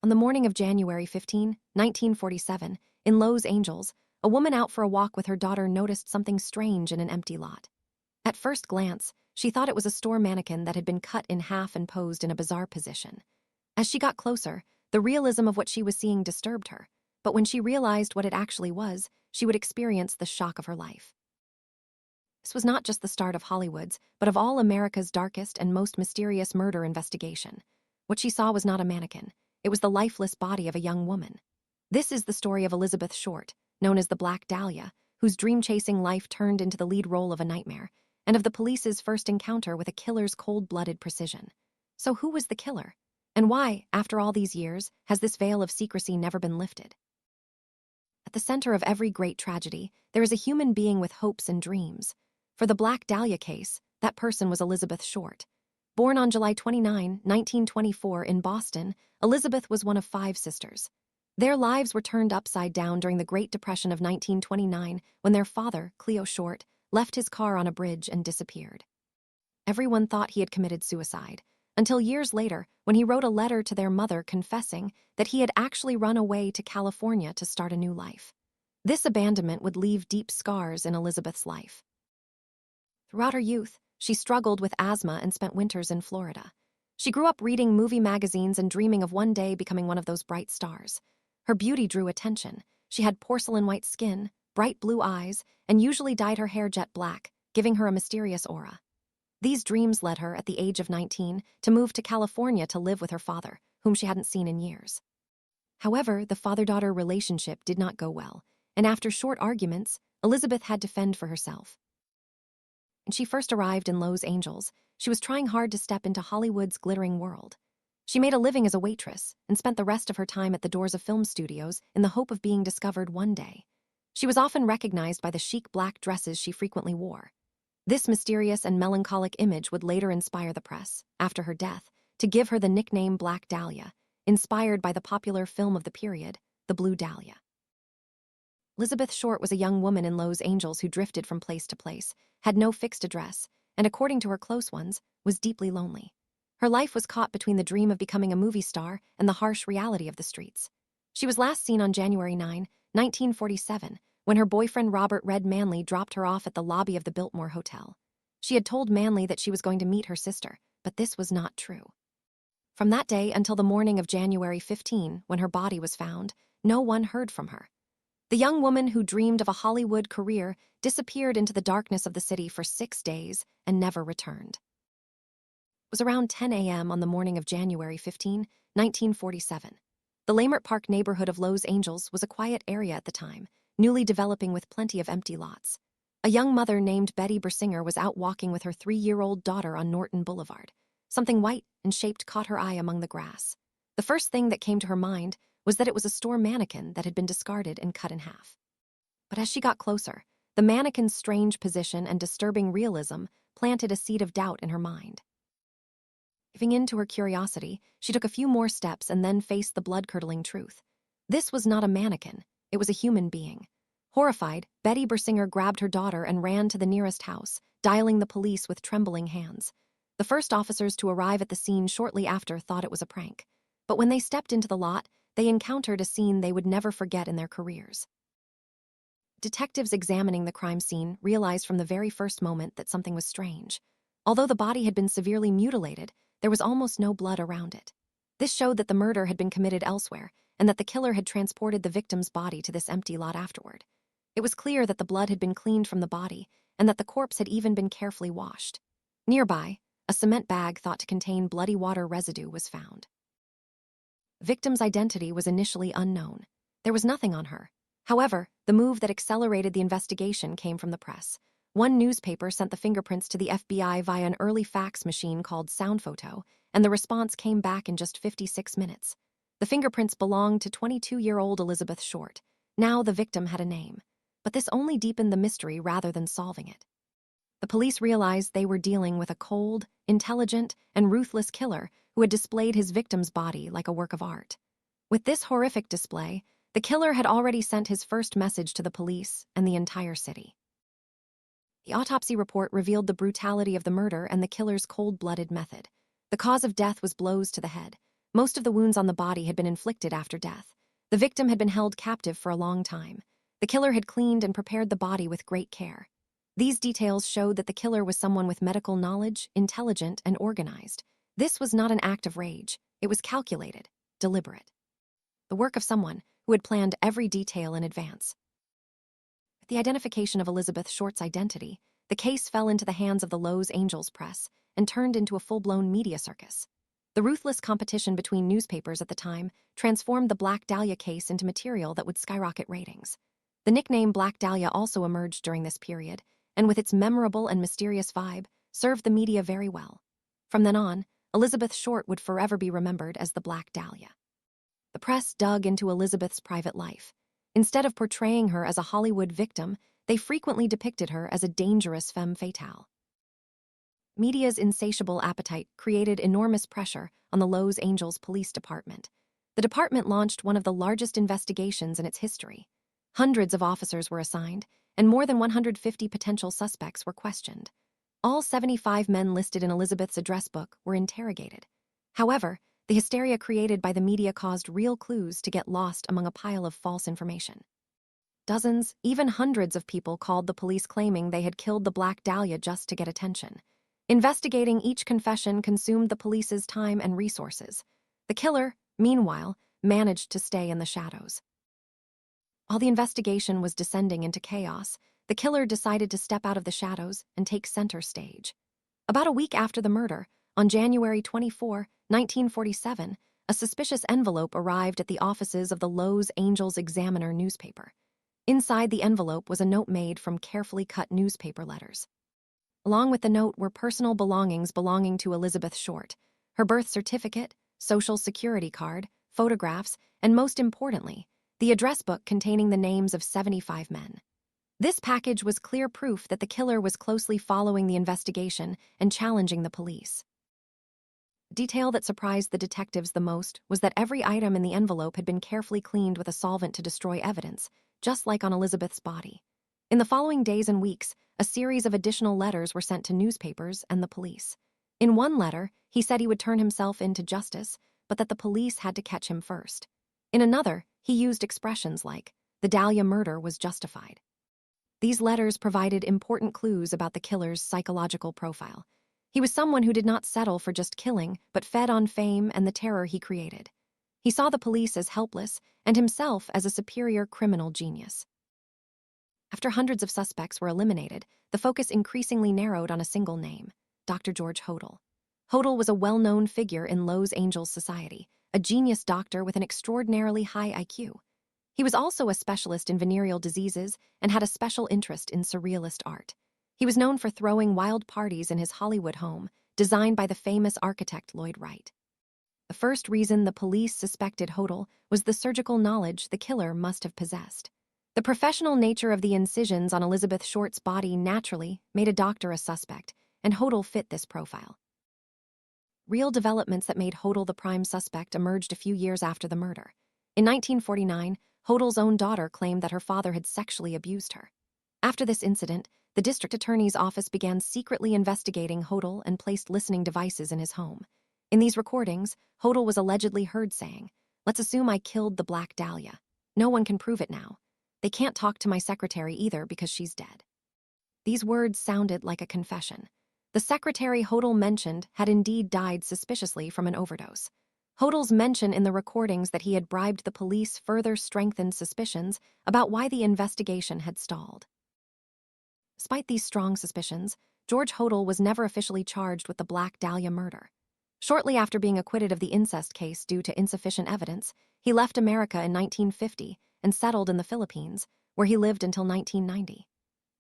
On the morning of January 15, 1947, in Los Angeles, a woman out for a walk with her daughter noticed something strange in an empty lot. At first glance, she thought it was a store mannequin that had been cut in half and posed in a bizarre position. As she got closer, the realism of what she was seeing disturbed her, but when she realized what it actually was, she would experience the shock of her life. This was not just the start of Hollywood's, but of all America's darkest and most mysterious murder investigation. What she saw was not a mannequin. It was the lifeless body of a young woman. This is the story of Elizabeth Short, known as the Black Dahlia, whose dream-chasing life turned into the lead role of a nightmare, and of the police's first encounter with a killer's cold-blooded precision. So who was the killer? And why, after all these years, has this veil of secrecy never been lifted? At the center of every great tragedy, there is a human being with hopes and dreams. For the Black Dahlia case, that person was Elizabeth Short. Born on July 29, 1924 in Boston, Elizabeth was one of 5 sisters. Their lives were turned upside down during the Great Depression of 1929 when their father, Cleo Short, left his car on a bridge and disappeared. Everyone thought he had committed suicide, until years later when he wrote a letter to their mother confessing that he had actually run away to California to start a new life. This abandonment would leave deep scars in Elizabeth's life. Throughout her youth, she struggled with asthma and spent winters in Florida. She grew up reading movie magazines and dreaming of one day becoming one of those bright stars. Her beauty drew attention. She had porcelain-white skin, bright blue eyes, and usually dyed her hair jet black, giving her a mysterious aura. These dreams led her, at the age of 19, to move to California to live with her father, whom she hadn't seen in years. However, the father-daughter relationship did not go well, and after short arguments, Elizabeth had to fend for herself. When she first arrived in Los Angeles, she was trying hard to step into Hollywood's glittering world. She made a living as a waitress and spent the rest of her time at the doors of film studios in the hope of being discovered one day. She was often recognized by the chic black dresses she frequently wore. This mysterious and melancholic image would later inspire the press, after her death, to give her the nickname Black Dahlia, inspired by the popular film of the period, The Blue Dahlia. Elizabeth Short was a young woman in Los Angeles who drifted from place to place, had no fixed address, and according to her close ones, was deeply lonely. Her life was caught between the dream of becoming a movie star and the harsh reality of the streets. She was last seen on January 9, 1947, when her boyfriend Robert Red Manley dropped her off at the lobby of the Biltmore Hotel. She had told Manley that she was going to meet her sister, but this was not true. From that day until the morning of January 15, when her body was found, no one heard from her. The young woman who dreamed of a Hollywood career disappeared into the darkness of the city for 6 days and never returned. It was around 10 a.m. on the morning of January 15, 1947. The Leimert Park neighborhood of Los Angeles was a quiet area at the time, newly developing with plenty of empty lots. A young mother named Betty Bersinger was out walking with her 3-year-old daughter on Norton Boulevard. Something white and shaped caught her eye among the grass. The first thing that came to her mind was that it was a store mannequin that had been discarded and cut in half. But as she got closer, the mannequin's strange position and disturbing realism planted a seed of doubt in her mind. Giving in to her curiosity, she took a few more steps and then faced the blood-curdling truth. This was not a mannequin, it was a human being. Horrified, Betty Bersinger grabbed her daughter and ran to the nearest house, dialing the police with trembling hands. The first officers to arrive at the scene shortly after thought it was a prank. But when they stepped into the lot, they encountered a scene they would never forget in their careers. Detectives examining the crime scene realized from the very first moment that something was strange. Although the body had been severely mutilated, there was almost no blood around it. This showed that the murder had been committed elsewhere, and that the killer had transported the victim's body to this empty lot afterward. It was clear that the blood had been cleaned from the body, and that the corpse had even been carefully washed. Nearby, a cement bag thought to contain bloody water residue was found. Victim's identity was initially unknown. There was nothing on her. However, the move that accelerated the investigation came from the press. One newspaper sent the fingerprints to the FBI via an early fax machine called SoundPhoto, and the response came back in just 56 minutes. The fingerprints belonged to 22-year-old Elizabeth Short. Now the victim had a name. But this only deepened the mystery rather than solving it. The police realized they were dealing with a cold, intelligent, and ruthless killer who had displayed his victim's body like a work of art. With this horrific display, the killer had already sent his first message to the police and the entire city. The autopsy report revealed the brutality of the murder and the killer's cold-blooded method. The cause of death was blows to the head, Most of the wounds on the body had been inflicted after death. The victim had been held captive for a long time. The killer had cleaned and prepared the body with great care. These details showed that the killer was someone with medical knowledge, intelligent, and organized. This was not an act of rage. It was calculated, deliberate. The work of someone who had planned every detail in advance. With the identification of Elizabeth Short's identity, the case fell into the hands of the Los Angeles press and turned into a full-blown media circus. The ruthless competition between newspapers at the time transformed the Black Dahlia case into material that would skyrocket ratings. The nickname Black Dahlia also emerged during this period, and with its memorable and mysterious vibe, served the media very well. From then on, Elizabeth Short would forever be remembered as the Black Dahlia. The press dug into Elizabeth's private life. Instead of portraying her as a Hollywood victim, they frequently depicted her as a dangerous femme fatale. Media's insatiable appetite created enormous pressure on the Los Angeles Police Department. The department launched one of the largest investigations in its history. Hundreds of officers were assigned, and more than 150 potential suspects were questioned. All 75 men listed in Elizabeth's address book were interrogated. However, the hysteria created by the media caused real clues to get lost among a pile of false information. Dozens, even hundreds of people called the police claiming they had killed the Black Dahlia just to get attention. Investigating each confession consumed the police's time and resources. The killer, meanwhile, managed to stay in the shadows. While the investigation was descending into chaos, the killer decided to step out of the shadows and take center stage. About a week after the murder, on January 24, 1947, a suspicious envelope arrived at the offices of the Los Angeles Examiner newspaper. Inside the envelope was a note made from carefully cut newspaper letters. Along with the note were personal belongings belonging to Elizabeth Short: her birth certificate, social security card, photographs, and most importantly, the address book containing the names of 75 men. This package was clear proof that the killer was closely following the investigation and challenging the police. The detail that surprised the detectives the most was that every item in the envelope had been carefully cleaned with a solvent to destroy evidence, just like on Elizabeth's body. In the following days and weeks, a series of additional letters were sent to newspapers and the police. In one letter, he said he would turn himself in to justice, but that the police had to catch him first. In another, he used expressions like, "The Dahlia murder was justified." These letters provided important clues about the killer's psychological profile. He was someone who did not settle for just killing, but fed on fame and the terror he created. He saw the police as helpless and himself as a superior criminal genius. After hundreds of suspects were eliminated, the focus increasingly narrowed on a single name: Dr. George Hodel. Hodel was a well-known figure in Los Angeles society, a genius doctor with an extraordinarily high IQ. He was also a specialist in venereal diseases and had a special interest in surrealist art. He was known for throwing wild parties in his Hollywood home, designed by the famous architect Lloyd Wright. The first reason the police suspected Hodel was the surgical knowledge the killer must have possessed. The professional nature of the incisions on Elizabeth Short's body naturally made a doctor a suspect, and Hodel fit this profile. Real developments that made Hodel the prime suspect emerged a few years after the murder. In 1949, Hodel's own daughter claimed that her father had sexually abused her. After this incident, the district attorney's office began secretly investigating Hodel and placed listening devices in his home. In these recordings, Hodel was allegedly heard saying, "Let's assume I killed the Black Dahlia. No one can prove it now. They can't talk to my secretary either because she's dead." These words sounded like a confession. The secretary Hodel mentioned had indeed died suspiciously from an overdose. Hodel's mention in the recordings that he had bribed the police further strengthened suspicions about why the investigation had stalled. Despite these strong suspicions, George Hodel was never officially charged with the Black Dahlia murder. Shortly after being acquitted of the incest case due to insufficient evidence, he left America in 1950 and settled in the Philippines, where he lived until 1990.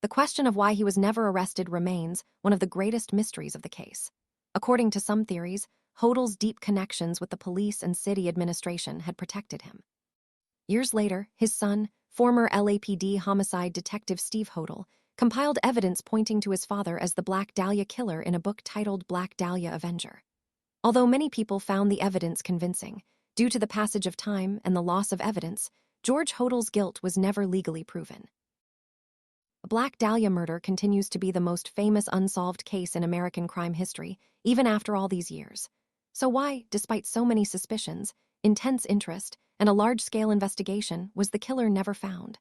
The question of why he was never arrested remains one of the greatest mysteries of the case. According to some theories, Hodel's deep connections with the police and city administration had protected him. Years later, his son, former LAPD homicide detective Steve Hodel, compiled evidence pointing to his father as the Black Dahlia killer in a book titled Black Dahlia Avenger. Although many people found the evidence convincing, due to the passage of time and the loss of evidence, George Hodel's guilt was never legally proven. The Black Dahlia murder continues to be the most famous unsolved case in American crime history, even after all these years. So why, despite so many suspicions, intense interest, and a large-scale investigation, was the killer never found?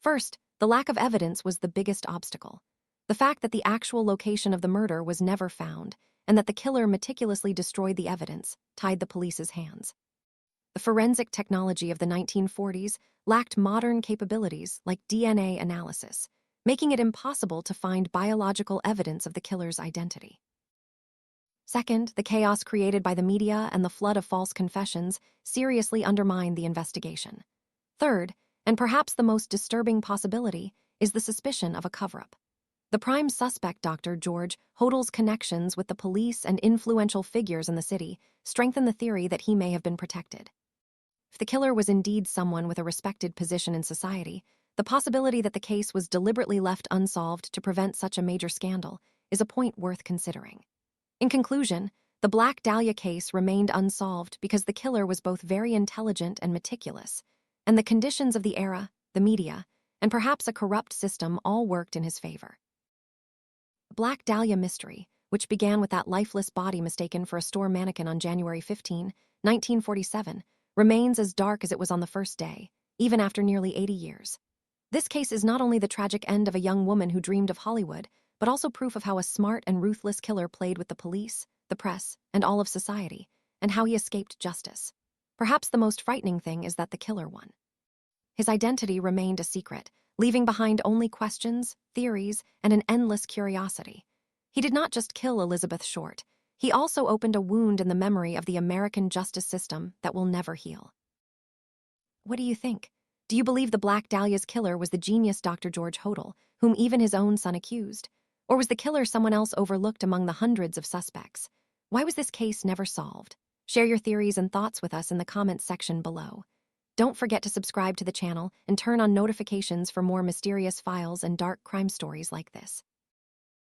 First, the lack of evidence was the biggest obstacle. The fact that the actual location of the murder was never found, and that the killer meticulously destroyed the evidence, tied the police's hands. The forensic technology of the 1940s lacked modern capabilities like DNA analysis, making it impossible to find biological evidence of the killer's identity. Second, the chaos created by the media and the flood of false confessions seriously undermined the investigation. Third, and perhaps the most disturbing possibility, is the suspicion of a cover-up. The prime suspect, Doctor George Hodel's connections with the police and influential figures in the city strengthen the theory that he may have been protected. If the killer was indeed someone with a respected position in society, the possibility that the case was deliberately left unsolved to prevent such a major scandal is a point worth considering. In conclusion, the Black Dahlia case remained unsolved because the killer was both very intelligent and meticulous, and the conditions of the era, the media, and perhaps a corrupt system all worked in his favor. The Black Dahlia mystery, which began with that lifeless body mistaken for a store mannequin on January 15, 1947, remains as dark as it was on the first day, even after nearly 80 years. This case is not only the tragic end of a young woman who dreamed of Hollywood, but also proof of how a smart and ruthless killer played with the police, the press, and all of society, and how he escaped justice. Perhaps the most frightening thing is that the killer won. His identity remained a secret, leaving behind only questions, theories, and an endless curiosity. He did not just kill Elizabeth Short, he also opened a wound in the memory of the American justice system that will never heal. What do you think? Do you believe the Black Dahlia's killer was the genius Dr. George Hodel, whom even his own son accused? Or was the killer someone else overlooked among the hundreds of suspects? Why was this case never solved? Share your theories and thoughts with us in the comments section below. Don't forget to subscribe to the channel and turn on notifications for more mysterious files and dark crime stories like this.